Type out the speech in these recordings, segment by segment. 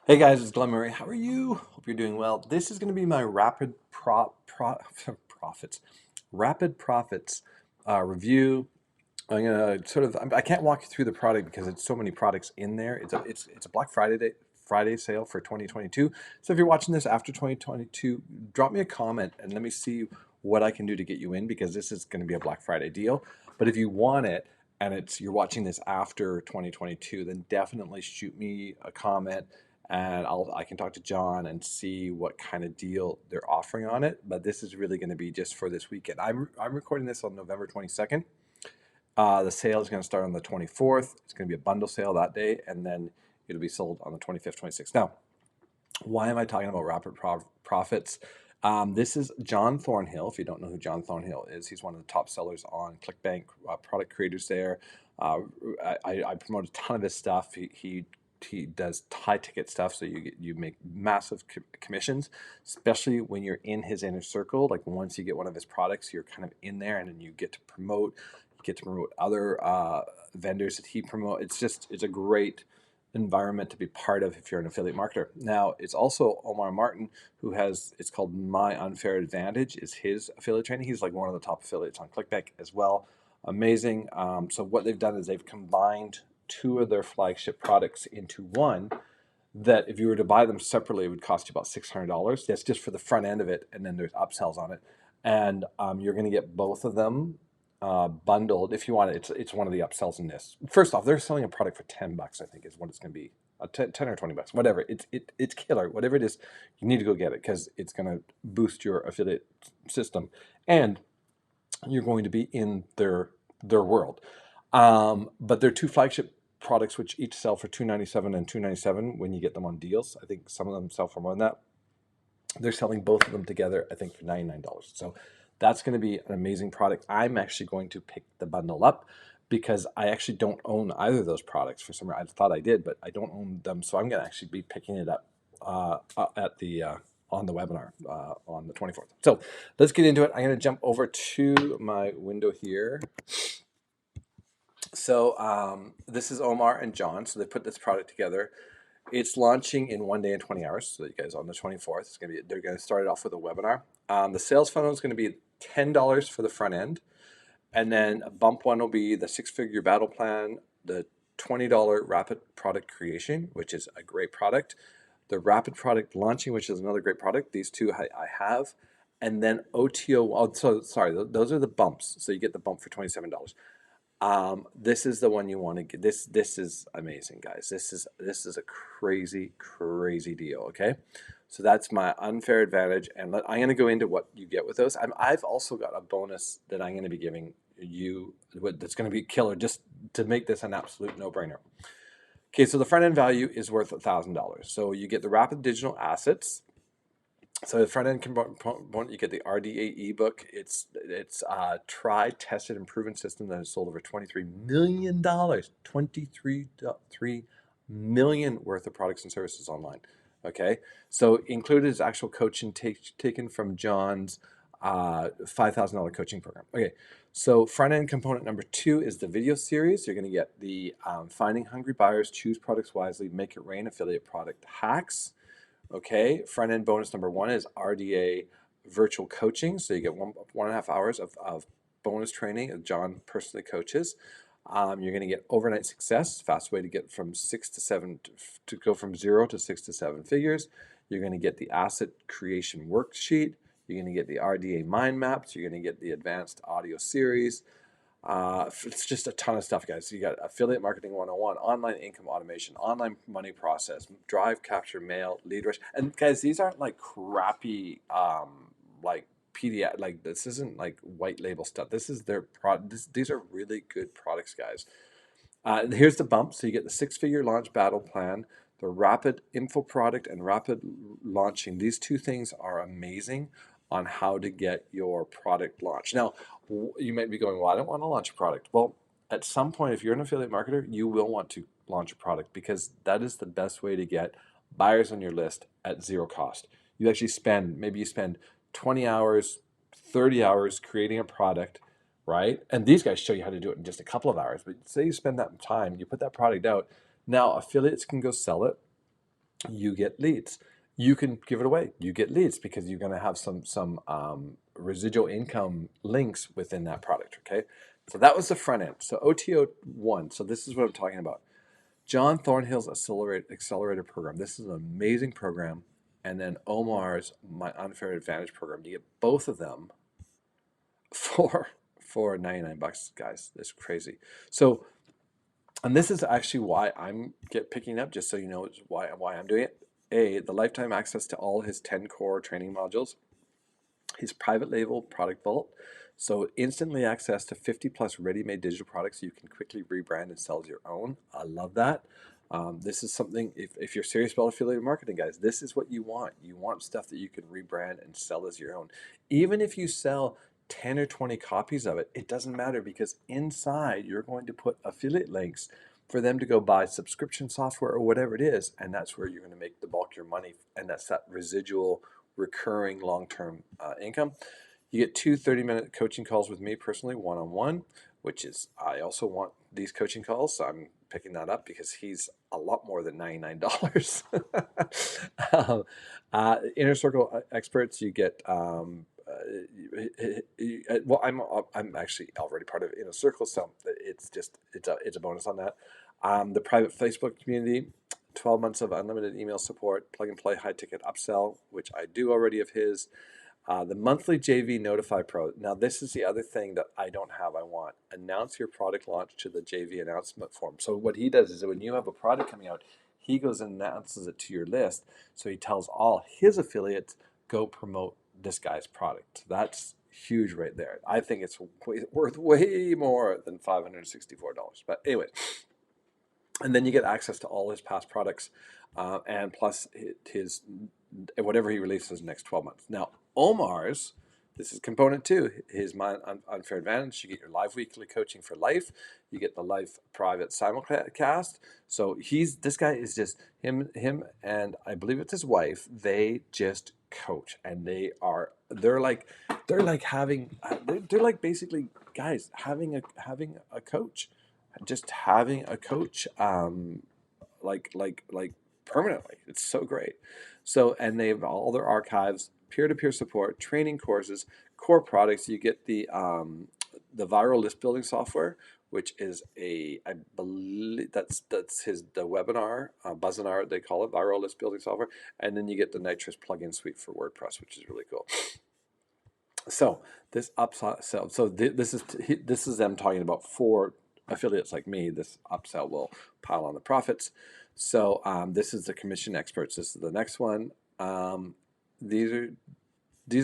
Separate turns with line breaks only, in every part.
Hey guys, it's Glen. How are you? Hope you're doing well. This is going to be my profits, rapid profits review. I'm gonna I can't walk you through the product because it's so many products in there. It's a Black Friday sale for 2022. So if you're watching this after 2022, drop me a comment and let me see what I can do to get you in because this is going to be a Black Friday deal. But if you want it and it's you're watching this after 2022, then definitely shoot me a comment and I can talk to John and see what kind of deal they're offering on it. But this is really going to be just for this weekend. I'm recording this on November 22nd. The sale is going to start on the 24th. It's going to be a bundle sale that day, and then it'll be sold on the 25th, 26th. Now, why am I talking about profits? This is John Thornhill. If you don't know who John Thornhill is, he's one of the top sellers on ClickBank, product creators there. Uh, I promote a ton of his stuff. He does high ticket stuff, so you make massive commissions, especially when you're in his inner circle. Like once you get one of his products, you're kind of in there, and then you get to promote. You get to promote other vendors that he promote. It's a great environment to be part of if you're an affiliate marketer. Now, it's also Omar Martin who has, it's called My Unfair Advantage is his affiliate training. He's like one of the top affiliates on ClickBank as well. Amazing. So what they've done is they've combined two of their flagship products into one that if you were to buy them separately, it would cost you about $600. That's just for the front end of it. And then there's upsells on it. And you're going to get both of them bundled if you want it. It's one of the upsells in this. First off, they're selling a product for $10, I think is what it's going to be. 10 or $20, whatever. It's killer. Whatever it is, you need to go get it because it's going to boost your affiliate system, and you're going to be in their world. But they're two flagship products which each sell for $297 and $297 when you get them on deals. I think some of them sell for more than that. They're selling both of them together, I think, for $99. So that's going to be an amazing product. I'm actually going to pick the bundle up because I actually don't own either of those products for some reason. I thought I did, but I don't own them. So I'm going to actually be picking it up at the on the webinar on the 24th. So let's get into it. I'm going to jump over to my window here. So this is Omar and John. So they put this product together. It's launching in 1 day and 20 hours. So you guys on the 24th, they're going to start it off with a webinar. The sales funnel is going to be $10 for the front end, and then bump one will be the six-figure battle plan, the $20 rapid product creation, which is a great product, the rapid product launching, which is another great product. These two I have, and then OTO. Oh, so sorry, those are the bumps. So you get the bump for $27. This is the one you want to get. This is amazing, guys. This is a crazy deal. Okay, so that's my unfair advantage, and I'm going to go into what you get with those. I've also got a bonus that I'm going to be giving you that's going to be killer, just to make this an absolute no-brainer. Okay, so the front end value is worth $1,000. So you get the rapid digital assets. So the front end component, you get the RDA ebook. It's tried, tested, and proven system that has sold over $23 million, $23 million worth of products and services online. Okay, so included is actual coaching taken from John's $5,000 coaching program. Okay, so front end component number 2 is the video series. You're going to get the Finding Hungry Buyers, Choose Products Wisely, Make It Rain affiliate product hacks. Okay, front end bonus number 1 is RDA virtual coaching. So you get one and a half hours of bonus training that John personally coaches. You're going to get overnight success, fast way to get from 6 to 7 to go from 0 to 6 to 7 figures. You're going to get the asset creation worksheet. You're going to get the RDA mind maps. You're going to get the advanced audio series. It's just a ton of stuff, guys. So you got affiliate marketing 101, online income automation, online money process, drive, capture, mail, lead rush. And guys, these aren't like crappy, like PDF, like this isn't like white label stuff. This is their product. These are really good products, guys. Here's the bump. So you get the six-figure launch battle plan, the rapid info product, and rapid launching. These two things are amazing on how to get your product launched. Now, you might be going, well, I don't want to launch a product. Well, at some point, if you're an affiliate marketer, you will want to launch a product because that is the best way to get buyers on your list at zero cost. You actually maybe you spend 20 hours, 30 hours creating a product, right? And these guys show you how to do it in just a couple of hours. But say you spend that time, you put that product out. Now affiliates can go sell it. you get leads. You can give it away. You get leads because you're going to have some residual income links within that product. Okay, so that was the front end. So OTO one. So this is what I'm talking about. John Thornhill's accelerator program. This is an amazing program, and then Omar's my unfair advantage program. You get both of them for $99, guys. That's crazy. So, and this is actually why I'm picking up. Just so you know, why I'm doing it. The lifetime access to all his 10 core training modules, his private label product vault, so instantly access to 50 plus ready-made digital products you can quickly rebrand and sell as your own. I love that. This is something, if you're serious about affiliate marketing, guys, this is what you want. You want stuff that you can rebrand and sell as your own. Even if you sell 10 or 20 copies of it, it doesn't matter, because inside you're going to put affiliate links for them to go buy subscription software or whatever it is, and that's where you're going to make the bulk of your money, and that's that residual recurring long-term income. You get 2 30-minute coaching calls with me personally, one-on-one, which is, I also want these coaching calls, so I'm picking that up because he's a lot more than $99. Inner circle experts, you get well, I'm actually already part of Inner Circle, so it's a bonus on that. The private Facebook community, 12 months of unlimited email support, plug and play high ticket upsell, which I do already of his. The monthly JV Notify Pro. Now, this is the other thing that I don't have. I want announce your product launch to the JV announcement form. So what he does is that when you have a product coming out, he goes and announces it to your list. So he tells all his affiliates, go promote this guy's product. That's huge right there. I think it's worth way more than $564. But anyway, and then you get access to all his past products, and plus his whatever he releases in the next 12 months. Now, Omar's, this is component two, his unfair advantage. You get your live weekly coaching for life. You get the live private simulcast. So this guy is just him, and I believe it's his wife. They just coach, and they're like basically, guys, having a coach, just having a coach, like permanently. It's so great. So, and they have all their archives, peer-to-peer support, training courses, core products. You get the viral list building software, which is I believe that's the webinar, Buzzinar, they call it, viral list building software. And then you get the Nitrous plugin suite for WordPress, which is really cool. So this upsell, so this is them talking about for affiliates like me. This upsell will pile on the profits. So this is the commission experts. This is the next one. These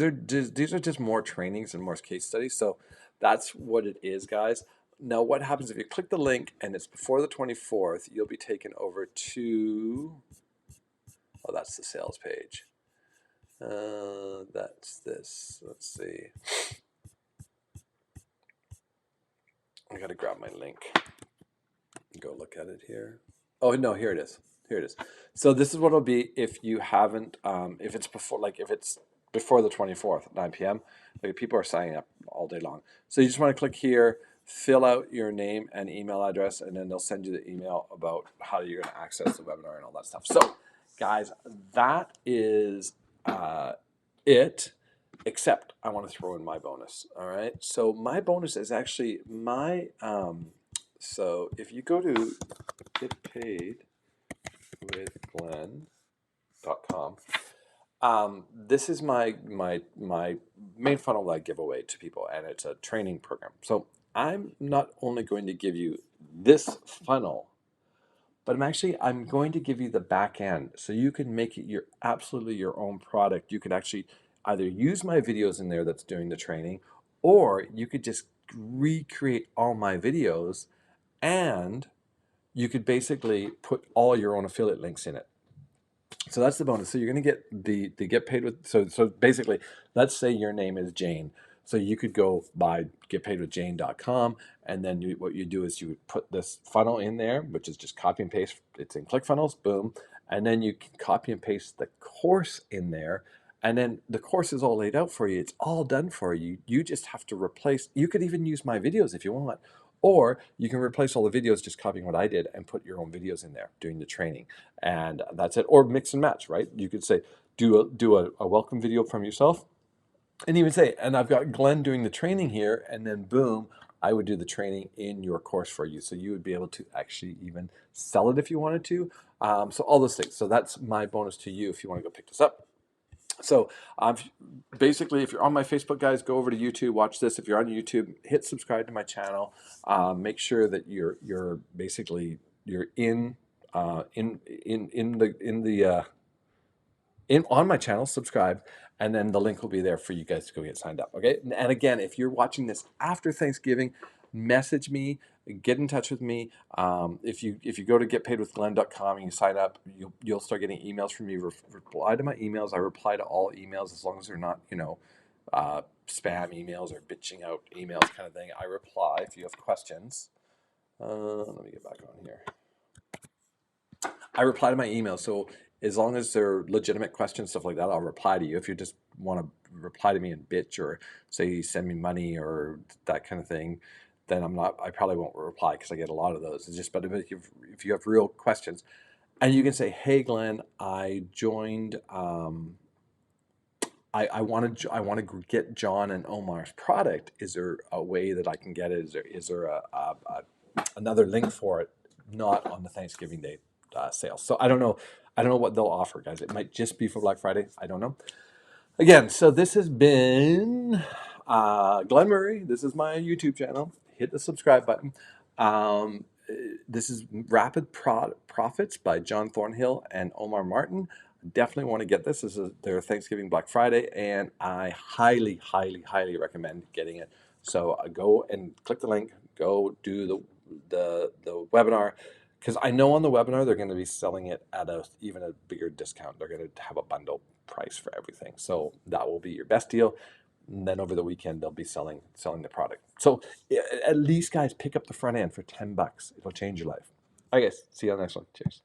are just more trainings and more case studies. So that's what it is, guys. Now, what happens if you click the link and it's before the 24th? You'll be taken over to, oh, that's the sales page. That's this. Let's see. I gotta grab my link. Go look at it here. Oh no, here it is. Here it is. So this is what it'll be if you haven't, if it's before the 24th at 9 p.m. Like, people are signing up all day long. So you just want to click here, fill out your name and email address, and then they'll send you the email about how you're going to access the webinar and all that stuff. So, guys, that is it. Except I want to throw in my bonus. All right. So my bonus is actually my. So if you go to getpaidwithglen.com, this is my main funnel that I give away to people, and it's a training program. So I'm not only going to give you this funnel, but I'm going to give you the back end, so you can make it absolutely your own product. You could actually either use my videos in there that's doing the training, or you could just recreate all my videos, and you could basically put all your own affiliate links in it. So that's the bonus. So you're going to get the get paid with. So basically, let's say your name is Jane. So you could go by getpaidwithjane.com, and then what you do is you would put this funnel in there, which is just copy and paste. It's in Clickfunnels, boom, and then you can copy and paste the course in there, and then the course is all laid out for you. It's all done for you. You just have to replace. You could even use my videos if you want, Or you can replace all the videos just copying what I did and put your own videos in there doing the training. And that's it. Or mix and match, right? You could say, do a welcome video from yourself, and even say, and I've got Glenn doing the training here, and then boom, I would do the training in your course for you. So you would be able to actually even sell it if you wanted to. So all those things. So that's my bonus to you if you want to go pick this up. So basically, if you're on my Facebook, guys, go over to YouTube, watch this. If you're on YouTube, hit subscribe to my channel. Make sure that you're basically you're in on my channel, subscribe, and then the link will be there for you guys to go get signed up. Okay. And again, if you're watching this after Thanksgiving, message me, get in touch with me. If you go to getpaidwithglenn.com and you sign up, you'll start getting emails from me. Reply to my emails. I reply to all emails as long as they're not spam emails or bitching out emails kind of thing. I reply if you have questions. Let me get back on here. I reply to my emails. So as long as they're legitimate questions, stuff like that, I'll reply to you. If you just want to reply to me and bitch or say send me money or that kind of thing, then I probably won't reply because I get a lot of those. It's just, but if you have real questions, and you can say, hey Glenn, I joined, I want to get John and Omar's product. Is there a way that I can get it? Is there another link for it? Not on the Thanksgiving Day sale. So I don't know. I don't know what they'll offer, guys. It might just be for Black Friday. I don't know. Again, so this has been Glenn Murray. This is my YouTube channel. Hit the subscribe button. This is Rapid Profits by John Thornhill and Omar Martin. Definitely want to get this. This is their Thanksgiving Black Friday, and I highly, highly, highly recommend getting it. So go and click the link. Go do the webinar, because I know on the webinar they're going to be selling it at even a bigger discount. They're going to have a bundle price for everything, so that will be your best deal. And then over the weekend they'll be selling the product. So at least, guys, pick up the front end for $10. It'll change your life. I guess. See you on the next one. Cheers.